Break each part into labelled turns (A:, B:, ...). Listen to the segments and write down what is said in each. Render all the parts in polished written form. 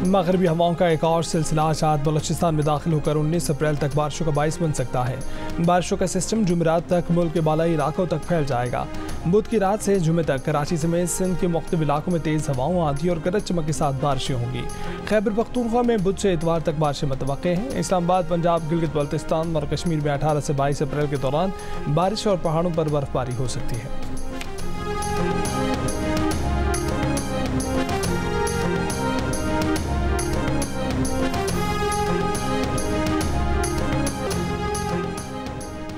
A: मगरबी हवाओं का एक और सिलसिला आज बलूचिस्तान में दाखिल होकर 19 अप्रैल तक बारिशों का बाइस बन सकता है। बारिशों का सिस्टम जुमेरात तक मुल्क के बालाई इलाकों तक फैल जाएगा। बुध की रात से जुमे तक कराची समेत सिंध के मुख्तलिफ इलाकों में तेज़ हवाओं, आंधी और गरज चमक के साथ बारिशें होंगी। खैबर पख्तूनख्वा में बुध से इतवार तक बारिशें मुतवक्के हैं। इस्लामाबाद, पंजाब, गिलगित बल्तिस्तान और कश्मीर में 18 से 22 अप्रैल के दौरान बारिश और पहाड़ों पर बर्फबारी हो सकती है।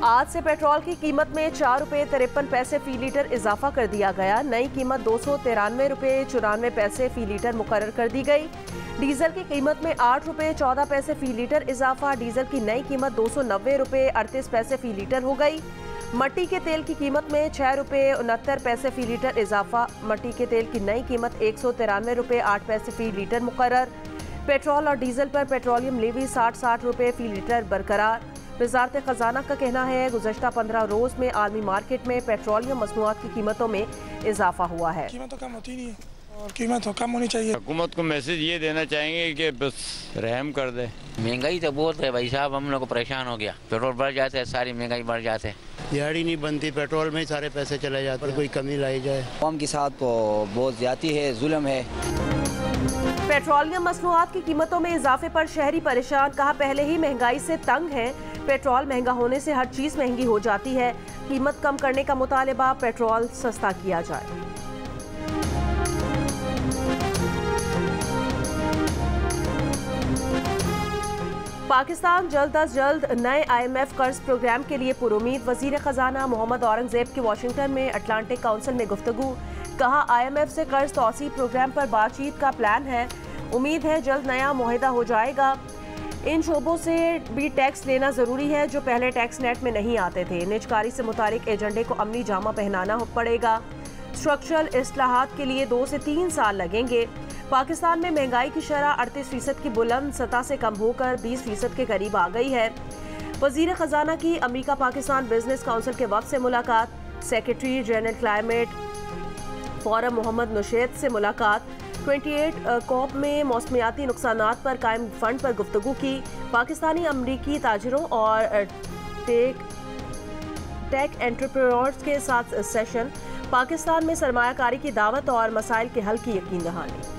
B: आज से पेट्रोल की कीमत में 4 रुपये 53 पैसे फी लीटर इजाफा कर दिया गया। नई कीमत 293 रुपये 94 पैसे फी लीटर मुकर्रर कर दी गई। डीजल की कीमत में 8 रुपये 14 पैसे फी लीटर इजाफा। डीजल की नई कीमत 290 रुपये 38 पैसे फी लीटर हो गई। मट्टी के तेल की कीमत में 6 रुपये 69 पैसे फी लीटर इजाफा। मट्टी के तेल की नई कीमत 193 रुपये 8 पैसे फी लीटर मुकर्रर। पेट्रोल और डीजल पर पेट्रोलियम लेवी 60 रुपये फी लीटर बरकरार। वजारत खजाना का कहना है गुज़श्ता 15 रोज़ में आलमी मार्केट में पेट्रोलियम मसनूआत की कीमतों में इजाफा हुआ है।
C: कीमत तो कम होती नहीं है और कीमत तो कम होनी चाहिए।
D: हुकूमत को मैसेज ये देना चाहेंगे कि बस रहम कर दे।
E: महंगाई तो बहुत है भाई साहब, हम लोग को परेशान हो गया। पेट्रोल बढ़ जाते हैं, सारी महंगाई बढ़ जाते हैं।
F: दिहाड़ी नहीं बनती, पेट्रोल में ही सारे पैसे चले जाते हैं। कोई कमी लाई जाए।
G: कौम के साथ तो बहुत ज्यादती है, जुल्म है।
B: पेट्रोलियम मसनूआत की कीमतों में इजाफे पर शहरी परेशान। कहा पहले ही महंगाई से तंग है। पेट्रोल महंगा होने से हर चीज महंगी हो जाती है। कीमत कम करने का मुतालबा, पेट्रोल सस्ता किया जाए। पाकिस्तान जल्द अज जल्द नए IMF कर्ज प्रोग्राम के लिए पुरुमीद। वजीर खजाना मोहम्मद औरंगजेब की वाशिंगटन में अटलांटिक काउंसिल में गुफ्तगू। कहा IMF से कर्ज तौसी प्रोग्राम पर बातचीत का प्लान है। उम्मीद है जल्द नया मुआहिदा हो जाएगा। इन शोबों से भी टैक्स लेना ज़रूरी है जो पहले टैक्स नेट में नहीं आते थे। निजकारी से मुतालिक एजेंडे को अमली जामा पहनाना पड़ेगा। स्ट्रक्चरल इस्लाहात के लिए 2 से 3 साल लगेंगे। पाकिस्तान में महंगाई की शरह 38% की बुलंद सतह से कम होकर 20% के करीब आ गई है। वजीर खजाना की अमरीका पाकिस्तान बिजनेस काउंसिल के वक्त से मुलाकात। Secretary general climate forum Mohammad Nushait से मुलाकात। 28 कॉप में मौसमियाती नुकसानात पर कायम फंड पर गुफ्तगू की। पाकिस्तानी अमरीकी ताजिरों और टेक एंटरप्रेन्योर्स के साथ सेशन। पाकिस्तान में सरमायाकारी की दावत और मसाइल के हल की यकीन दहानी।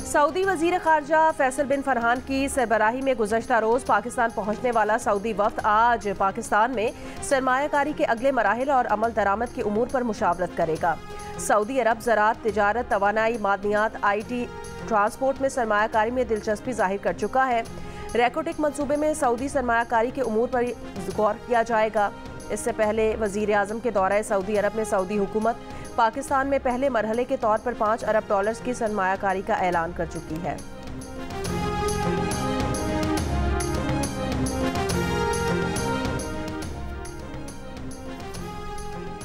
B: सऊदी वजीर खारजा फैसल बिन फरहान की सरबराही में गुज़श्ता रोज़ पाकिस्तान पहुँचने वाला सऊदी वफ्द आज पाकिस्तान में सरमायाकारी के अगले मराहिल और अमल दरामद के उमूर पर मुशावरत करेगा। सऊदी अरब ज़राअत, तिजारत, तवानाई, मादनियात, IT, ट्रांसपोर्ट में सरमायाकारी में दिलचस्पी जाहिर कर चुका है। रैकोटिक मंसूबे में सऊदी सरमायाकारी के उमूर पर गौर किया जाएगा। इससे पहले वज़ीर आज़म के दौरे सऊदी अरब में सऊदी हुकूमत पाकिस्तान में पहले मरहले के तौर पर $5 अरब की सरमायाकारी का ऐलान कर चुकी है।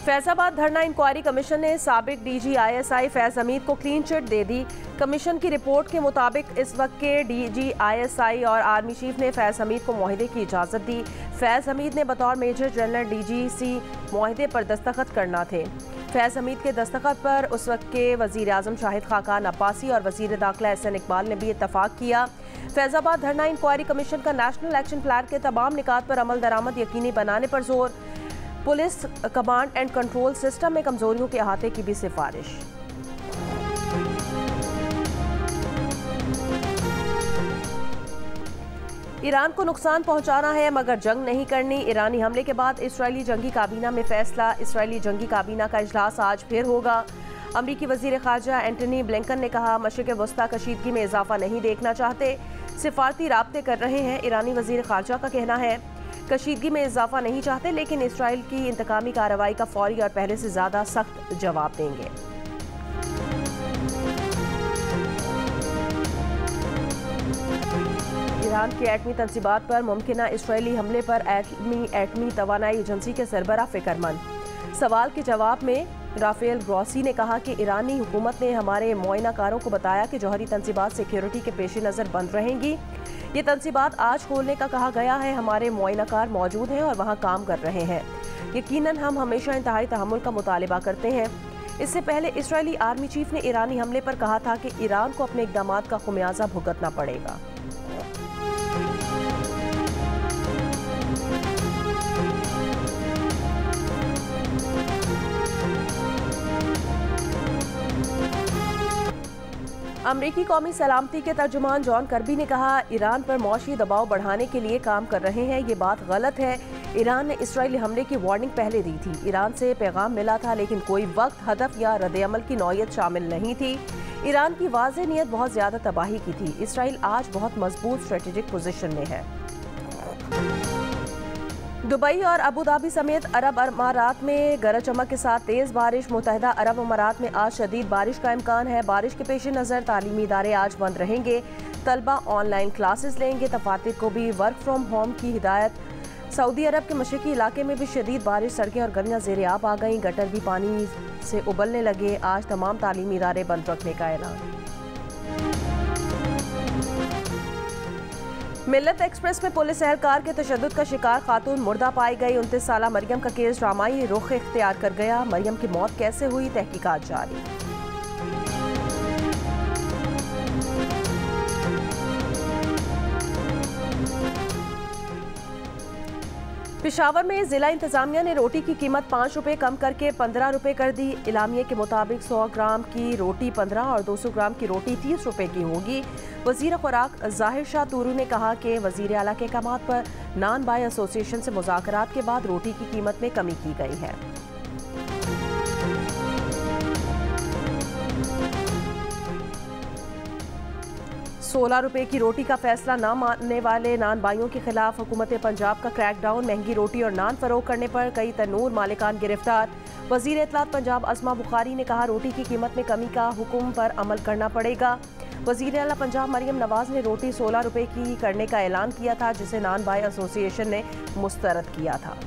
B: फैजाबाद धरना इंक्वायरी कमीशन ने साबिक DG ISI फैज हमीद को क्लीन चिट दे दी। कमीशन की रिपोर्ट के मुताबिक इस वक्त के DG ISI और आर्मी चीफ ने फैज हमीद को मुआहिदे की इजाज़त दी। फैज हमीद ने बतौर मेजर जनरल DGC मुआहिदे पर दस्तखत करना थे। फैज हमीद के दस्तखत पर उस वक्त के वज़ीर आज़म शाहिद खाकान अब्बासी और वज़ीर दाखिला एहसन इकबाल ने भी इत्तफाक किया। फैजाबाद धरना इंक्वायरी कमीशन का नेशनल एक्शन प्लान के तमाम निकात पर अमल दरामद यकीनी बनाने पर जोर। Police command and control system में कमजोरियों के अहाते की भी सिफारिश। ईरान को नुकसान पहुंचाना है मगर जंग नहीं करनी। ईरानी हमले के बाद इसराइली जंगी काबीना में फैसला। इसराइली जंगी काबीना का इजलास आज फिर होगा। अमरीकी वजीर खारजा एंटनी ब्लिंकन ने कहा मशरिक़ वस्ता कशीदगी में इजाफा नहीं देखना चाहते, सिफारती राब्ते कर रहे हैं। ईरानी वजीर खारजा का कहना है कशीदगी में इजाफा नहीं चाहते लेकिन इसराइल की इंतकामी कार्रवाई का फौरी और पहले से ज़्यादा सख्त जवाब देंगे। ईरान की एटमी तंसीबात पर मुमकिना इसराइली हमले पर एटमी तवानाई एजेंसी के सरबराह फिक्रमंद। सवाल के जवाब में राफेल ग्रॉसी ने कहा कि ईरानी हुकूमत ने हमारे मुआयनाकारों को बताया कि जौहरी तंसीबात सिक्योरिटी के पेश नज़र बंद रहेंगी। ये तंसीबात आज खोलने का कहा गया है। हमारे मुआयनाकार मौजूद हैं और वहाँ काम कर रहे हैं। यकीनन हम हमेशा इंतहाई तहम्मुल का मुतालिबा करते हैं। इससे पहले इजरायली आर्मी चीफ ने ईरानी हमले पर कहा था कि ईरान को अपने इक़दामात का खुमियाजा भुगतना पड़ेगा। अमरीकी कौमी सलामती के तर्जुमान जॉन कर्बी ने कहा, ईरान पर मौशी दबाव बढ़ाने के लिए काम कर रहे हैं, ये बात गलत है। ईरान ने इसराइली हमले की वार्निंग पहले दी थी। ईरान से पैगाम मिला था, लेकिन कोई वक्त, हदफ या रद्द-ए-अमल की नौयत शामिल नहीं थी। ईरान की वाज़ेह नीयत बहुत ज़्यादा तबाही की थी। इसराइल आज बहुत मजबूत स्ट्रेटेजिक पोजीशन में है। दुबई और अबू धाबी समेत अरब अमारात में गरज चमक के साथ तेज़ बारिश। मुत्तहिदा अरब अमारात में आज शदीद बारिश का इम्कान है। बारिश के पेश नज़र तालीमी इदारे आज बंद रहेंगे। तलबा ऑनलाइन क्लासेस लेंगे। तफातिर को भी वर्क फ्राम होम की हिदायत। सऊदी अरब के मशरकी इलाके में भी शदीद बारिश, सड़कें और गलियां ज़ेरे आब आ गईं। गटर भी पानी से उबलने लगे। आज तमाम तालीमी इदारे बंद रखने का ऐलान। मिल्लत एक्सप्रेस में पुलिस एहलकार के तशद्दुद का शिकार खातून मुर्दा पाई गई। 29 साला मरियम का केस ड्रामाई रुख इख्तियार कर गया। मरियम की मौत कैसे हुई, तहकीकात जारी। पेशावर में जिला इंतजामिया ने रोटी की कीमत 5 रुपये कम करके 15 रुपये कर दी। इलामिये के मुताबिक 100 ग्राम की रोटी 15 और 200 ग्राम की रोटी 30 रुपये की होगी। वज़ीर खुराक ज़ाहिर शाह तूरू ने कहा कि वज़ीर आला के अहकामात पर नान बाय एसोसिएशन से मुज़ाकरात के बाद रोटी की कीमत में कमी की गई है। ₹16 की रोटी का फैसला न मानने वाले नान बाइयों के खिलाफ हुकूमत पंजाब का क्रैकडाउन। महंगी रोटी और नान फरोख करने पर कई तनूर मालिकान गिरफ्तार। वज़ीर इत्तलात पंजाब अज़मा बुखारी ने कहा, रोटी की कीमत में कमी का हुक्म पर अमल करना पड़ेगा। वज़ीर आला पंजाब मरियम नवाज ने रोटी 16 रुपये की करने का ऐलान किया था, जिसे नान बाय एसोसिएशन ने मुस्तरद किया था।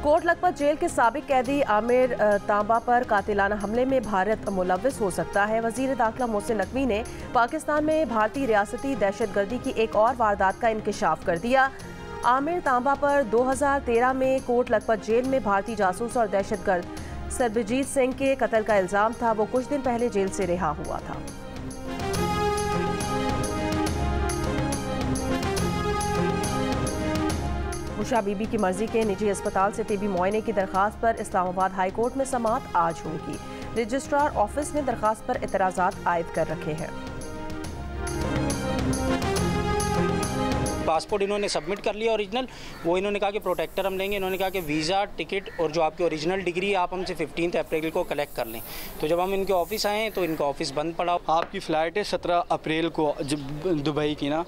B: कोट लखपत जेल के साबिक कैदी आमिर तांबा पर कातिलाना हमले में भारत मुलव्विस हो सकता है। वज़ीर दाखिला मोहसिन नकवी ने पाकिस्तान में भारतीय रियासती दहशतगर्दी की एक और वारदात का इंकशाफ कर दिया। आमिर तांबा पर 2013 में कोट लखपत जेल में भारतीय जासूस और दहशतगर्द सरबजीत सिंह के कत्ल का इल्ज़ाम था। वो कुछ दिन पहले जेल से रिहा हुआ था। उषा बीबी की मर्जी के निजी अस्पताल से टीबी मुआयने की दरखास्त पर इस्लामाबाद हाई कोर्ट में समाअत आज होगी। रजिस्ट्रार ऑफिस ने दरखास्त पर एतराज़ात आयद कर रखे हैं।
H: पासपोर्ट इन्होंने सबमिट कर लिया ओरिजिनल। वो इन्होंने कहा कि प्रोटेक्टर हम लेंगे। इन्होंने कहा कि वीज़ा, टिकट और जो आपकी ओरिजिनल डिग्री आप हमसे 15 अप्रैल को कलेक्ट कर लें। तो जब हम इनके ऑफिस आए तो इनका ऑफिस बंद पड़ा।
I: आपकी फ़्लाइट है 17 अप्रैल को दुबई की ना,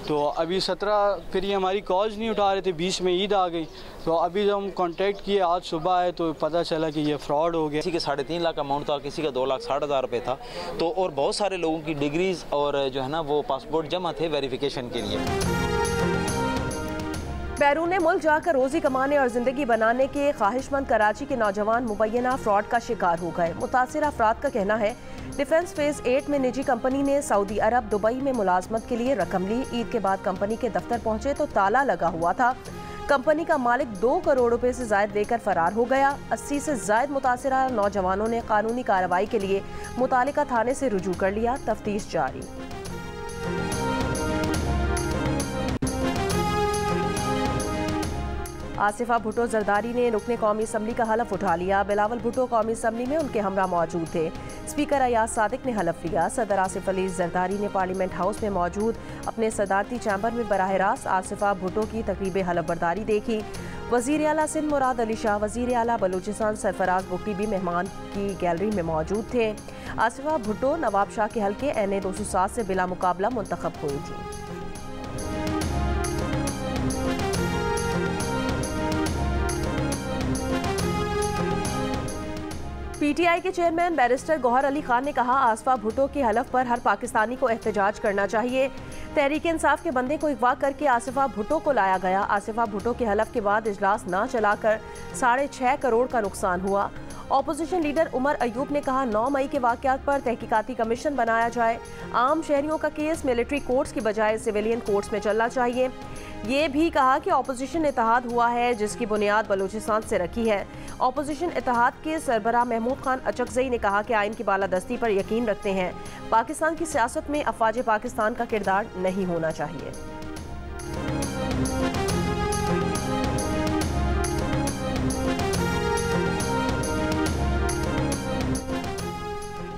I: तो अभी 17 फिर ये हमारी कॉल्स नहीं उठा रहे थे। 20 में ईद आ गई, तो अभी जब हम कांटेक्ट किए आज सुबह आए तो पता चला कि ये फ्रॉड हो गया।
J: किसी के 3.5 लाख अमाउंट था, किसी का 2,60,000 रुपये था। तो और बहुत सारे लोगों की डिग्रीज और जो है ना वो पासपोर्ट जमा थे वेरिफिकेशन के लिए।
B: बैरून मुल्क जाकर रोजी कमाने और जिंदगी बनाने के ख्वाहिशमंद कराची के नौजवान मुबैना फ्रॉड का शिकार हो गए। मुतासिर अफराद का कहना है, डिफेंस फेज 8 में निजी कंपनी ने सऊदी अरब दुबई में मुलाजमत के लिए रकम ली। ईद के बाद कंपनी के दफ्तर पहुंचे तो ताला लगा हुआ था। कंपनी का मालिक 2 करोड़ रुपए से जायद लेकर फरार हो गया। 80 से जायद मुतासिरा नौजवानों ने कानूनी कार्रवाई के लिए मुतालिका थाने से रुजू कर लिया। तफ्तीश जारी। आसिफा भुट्टो जरदारी ने रुकने कौमी असम्बली का हलफ उठा लिया। बिलावल भुट्टो कौमी असम्बली में उनके हमरा मौजूद थे। स्पीकर अयाज सादिक ने हलफ लिया। सदर आसिफ अली जरदारी ने पार्लियामेंट हाउस में मौजूद अपने सदारती चैम्बर में बराह रास्त आसिफा भुट्टो की तकरीब हलफ बर्दारी देखी। वज़ीर आला सिंध मुराद अली शाह, वज़ीर आला बलूचिस्तान सरफराज बुगटी भी मेहमान की गैलरी में मौजूद थे। आसिफा भुट्टो नवाब शाह के हल्के NA 207 से बिला मुकाबला मुंतखब हुई थी। PTI के चेयरमैन बैरिस्टर गौहर अली खान ने कहा, आसिफा भुट्टो के हलफ पर हर पाकिस्तानी को एहतजाज करना चाहिए। तहरीक इंसाफ के बंदे को अगवा करके आसिफा भुट्टो को लाया गया। आसिफा भुट्टो के हलफ के बाद इजलास न चलाकर 6.5 करोड़ का नुकसान हुआ। ऑपोजिशन लीडर उमर अयूब ने कहा 9 मई के वाक़यात पर तहकीकाती कमीशन बनाया जाए। आम शहरियों का केस मिलिट्री कोर्ट्स की बजाय सिविलियन कोर्ट्स में चलना चाहिए। ये भी कहा कि ऑपोजिशन इत्तेहाद हुआ है जिसकी बुनियाद बलूचिस्तान से रखी है। ऑपोजिशन इत्तेहाद के सरबराह महमूद खान अचकजई ने कहा कि आइन की बालादस्ती पर यकीन रखते हैं। पाकिस्तान की सियासत में अफवाज पाकिस्तान का किरदार नहीं होना चाहिए।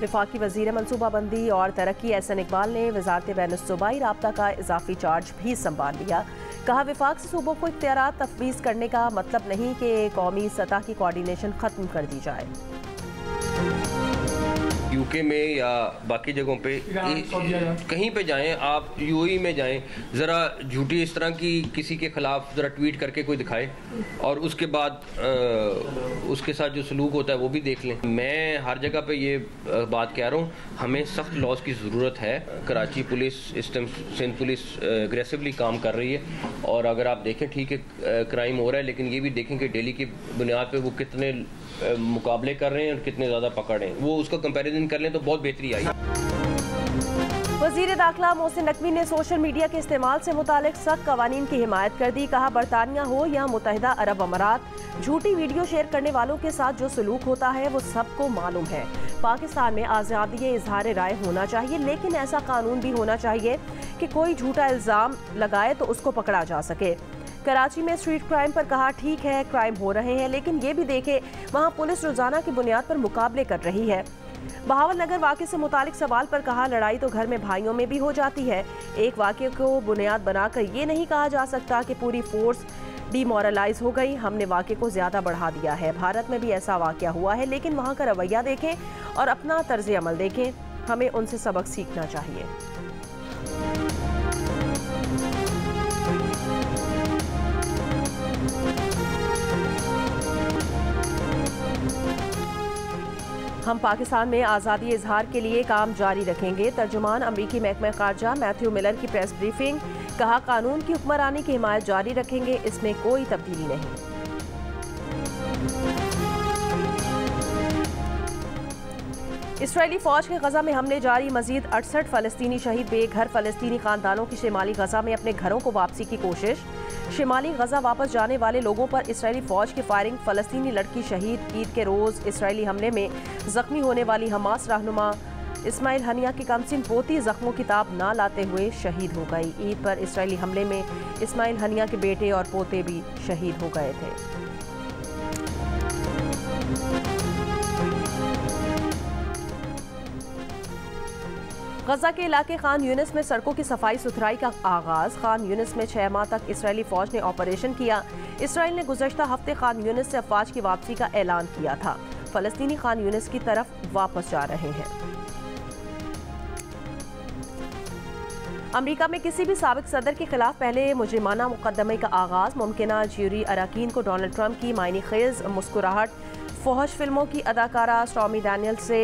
B: वफाकी वज़ीर मनसूबाबंदी और तरक्की एहसन इकबाल ने वज़ारत बैनुस्सूबाई राब्ता का इजाफी चार्ज भी संभाल लिया। कहा वफाक से सूबों को इख्तियारात तफवीज़ करने का मतलब नहीं कि कौमी सतह की कोऑर्डिनेशन ख़त्म कर दी जाए।
K: यूके में या बाकी जगहों पे कहीं पे जाएं, आप यूएई में जाएं, ज़रा झूठी इस तरह की किसी के ख़िलाफ़ ज़रा ट्वीट करके कोई दिखाए और उसके बाद उसके साथ जो सलूक होता है वो भी देख लें। मैं हर जगह पे ये बात कह रहा हूँ, हमें सख्त लॉज की ज़रूरत है। कराची पुलिस इस टाइम सिंध पुलिस एग्रेसिवली काम कर रही है और अगर आप देखें ठीक है क्राइम हो रहा है, लेकिन ये भी देखें कि डेली की बुनियाद पर वो कितने मुकाबले कर रहे हैं और कितने ज़्यादा पकड़ रहे हैं, वो उसका कंपैरिजन कर लें तो बहुत बेहतरी आई।
B: वज़ीर दाखिला मोहसिन नकवी ने सोशल मीडिया के इस्तेमाल से मुतालिक सख्त कवानीन की हिमायत कर दी। कहा बरतानिया हो या मुत्तहिदा अरब अमारात, झूठी वीडियो शेयर करने वालों के साथ जो सलूक होता है वो सबको मालूम है। पाकिस्तान में आज़ादी इजहार राय होना चाहिए, लेकिन ऐसा कानून भी होना चाहिए कि कोई झूठा इल्ज़ाम लगाए तो उसको पकड़ा जा सके। कराची में स्ट्रीट क्राइम पर कहा ठीक है क्राइम हो रहे हैं, लेकिन ये भी देखे वहाँ पुलिस रोजाना की बुनियाद पर मुकाबले कर रही है। बहावल नगर वाक़े से मुतालिक सवाल पर कहा लड़ाई तो घर में भाइयों में भी हो जाती है। एक वाक़े को बुनियाद बनाकर ये नहीं कहा जा सकता कि पूरी फोर्स डीमोरलाइज हो गई। हमने वाक़े को ज़्यादा बढ़ा दिया है। भारत में भी ऐसा वाक़या हुआ है, लेकिन वहाँ का रवैया देखें और अपना तर्ज अमल देखें। हमें उनसे सबक सीखना चाहिए। हम पाकिस्तान में आज़ादी इजहार के लिए काम जारी रखेंगे। तर्जुमान अमरीकी महकमा ख़ारजा मैथ्यू मिलर की प्रेस ब्रीफिंग। कहा कानून की हुक्मरानी की हिमायत जारी रखेंगे, इसमें कोई तब्दीली नहीं। इसराइली फ़ौज के गजा में हमले जारी, मजीद 68 फ़लस्तीनी शहीद। बेघर फ़लस्तीनी ख़ानदानों की शिमाली गजा में अपने घरों को वापसी की कोशिश। शिमाली गजा वापस जाने वाले लोगों पर इसराइली फ़ौज की फायरिंग। फ़लस्तीनी लड़की शहीद। ईद के रोज़ इसराइली हमले में ज़ख्मी होने वाली हमास रहनुमा इस्माइल हनिया की कमसिन पोती ज़ख्मों की ताब ना लाते हुए शहीद हो गई। ईद पर इसराइली हमले में इस्माइल हनिया के बेटे और पोते भी शहीद हो गए थे। गजा के इलाके खान यूनिस में सड़कों की सफाई सुथराई का आगाज। खान यूनिस में 6 माह तक इसराइली फौज ने ऑपरेशन किया। इसराइल ने गुज़श्ता हफ्ते खान यूनिस से अफवाज की वापसी का ऐलान किया था। फ़लस्तीनी खान यूनिस की तरफ वापस जा रहे हैं। अमेरिका में किसी भी साबिक सदर के खिलाफ पहले मुजरिमाना मुकदमे का आगाज। मुमकिना ज्यूरी अरकान को डोनाल्ड ट्रंप की मायने खेज मुस्कुराहट। फौहश फिल्मों की अदाकारा स्टॉर्मी डैनियल से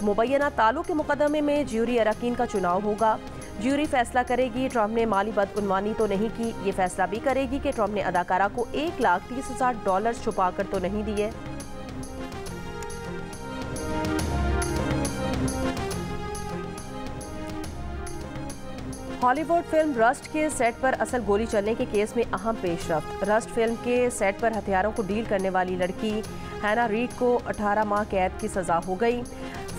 B: मुबैना ताल्लुक के मुकदमे में ज्यूरी अरकान का चुनाव होगा। ज्यूरी फैसला करेगी ट्रंप ने माली बदउनवानी तो नहीं की। ये फैसला भी करेगी कि ट्रंप ने अदाकारा को $1,30,000 छुपाकर तो नहीं दिए। हॉलीवुड फिल्म रस्ट के सेट पर असल गोली चलने के केस में अहम पेशरफ्त। रस्ट फिल्म के सेट पर हथियारों को डील करने वाली लड़की हैना रीड को 18 माह कैद की सज़ा हो गई।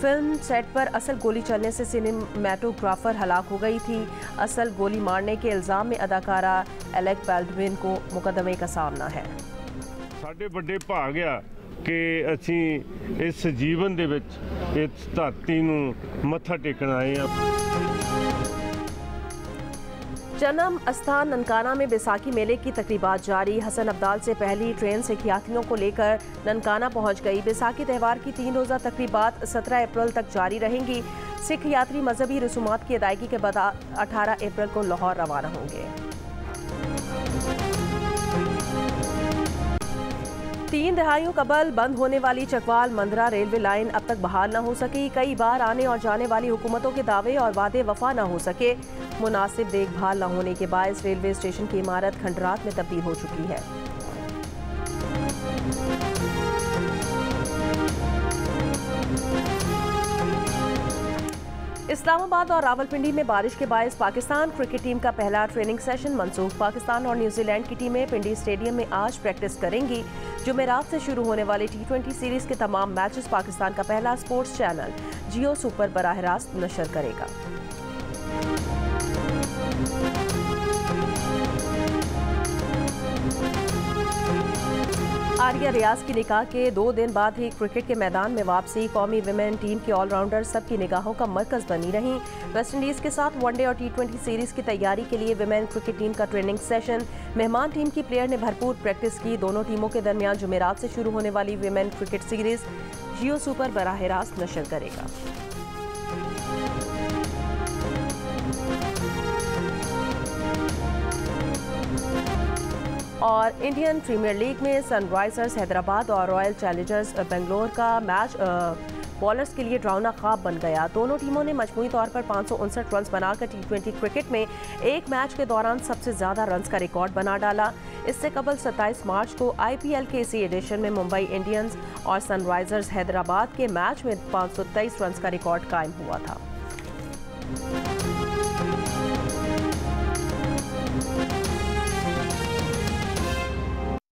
B: फिल्म सेट पर असल गोली चलने से सिनेमेटोग्राफर हलाक हो गई थी। असल गोली मारने के इल्ज़ाम में अदाकारा एलेक बैल्डविन को मुकदमे का सामना है।
L: साडे बड़े भाग आ कि असी इस जीवन दे विच इस धरती नूं मत्था टेकण आए हैं।
B: जन्म स्थान ननकाना में बैसाखी मेले की तकरीबात जारी। हसन अब्दाल से पहली ट्रेन सिख यात्रियों को लेकर ननकाना पहुंच गई। बैसाखी त्यौहार की 3 रोज़ा तकरीबात 17 अप्रैल तक जारी रहेंगी। सिख यात्री मजहबी रसूमात की अदायगी के बाद 18 अप्रैल को लाहौर रवाना होंगे। 3 दहाइयों कबल बंद होने वाली चकवाल मंदरा रेलवे लाइन अब तक बहाल न हो सकी। कई बार आने और जाने वाली हुकूमतों के दावे और वादे वफा न हो सके। मुनासिब देखभाल न होने के बायस रेलवे स्टेशन की इमारत खंडरात में तब्दील हो चुकी है। इस्लामाबाद और रावलपिंडी में बारिश के बायस पाकिस्तान क्रिकेट टीम का पहला ट्रेनिंग सेशन मंसूख। पाकिस्तान और न्यूजीलैंड की टीमें पिंडी स्टेडियम में आज प्रैक्टिस करेंगी। जुमेरात से शुरू होने वाली T20 सीरीज के तमाम मैचेस पाकिस्तान का पहला स्पोर्ट्स चैनल जियो सुपर बराह रास्त नशर करेगा। आर्या रियाज की निकाह के 2 दिन बाद ही क्रिकेट के मैदान में वापसी। कौमी विमेन टीम के ऑलराउंडर सबकी निगाहों का मरकज बनी रहीं। वेस्टइंडीज के साथ वनडे और T20 सीरीज की तैयारी के लिए विमेन क्रिकेट टीम का ट्रेनिंग सेशन। मेहमान टीम की प्लेयर ने भरपूर प्रैक्टिस की। दोनों टीमों के दरमियान जुमेरात से शुरू होने वाली विमेन क्रिकेट सीरीज जियो सुपर बराह रास्त नशर करेगा। और इंडियन प्रीमियर लीग में सनराइजर्स हैदराबाद और रॉयल चैलेंजर्स बेंगलोर का मैच बॉलर्स के लिए डरावना ख्वाब बन गया। दोनों टीमों ने मजमूई तौर पर 559 रन बनाकर T20 क्रिकेट में एक मैच के दौरान सबसे ज्यादा रन्स का रिकॉर्ड बना डाला। इससे कबल 27 मार्च को IPL के इसी एडिशन में मुंबई इंडियंस और सनराइजर्स हैदराबाद के मैच में 523 रन का रिकॉर्ड कायम हुआ था।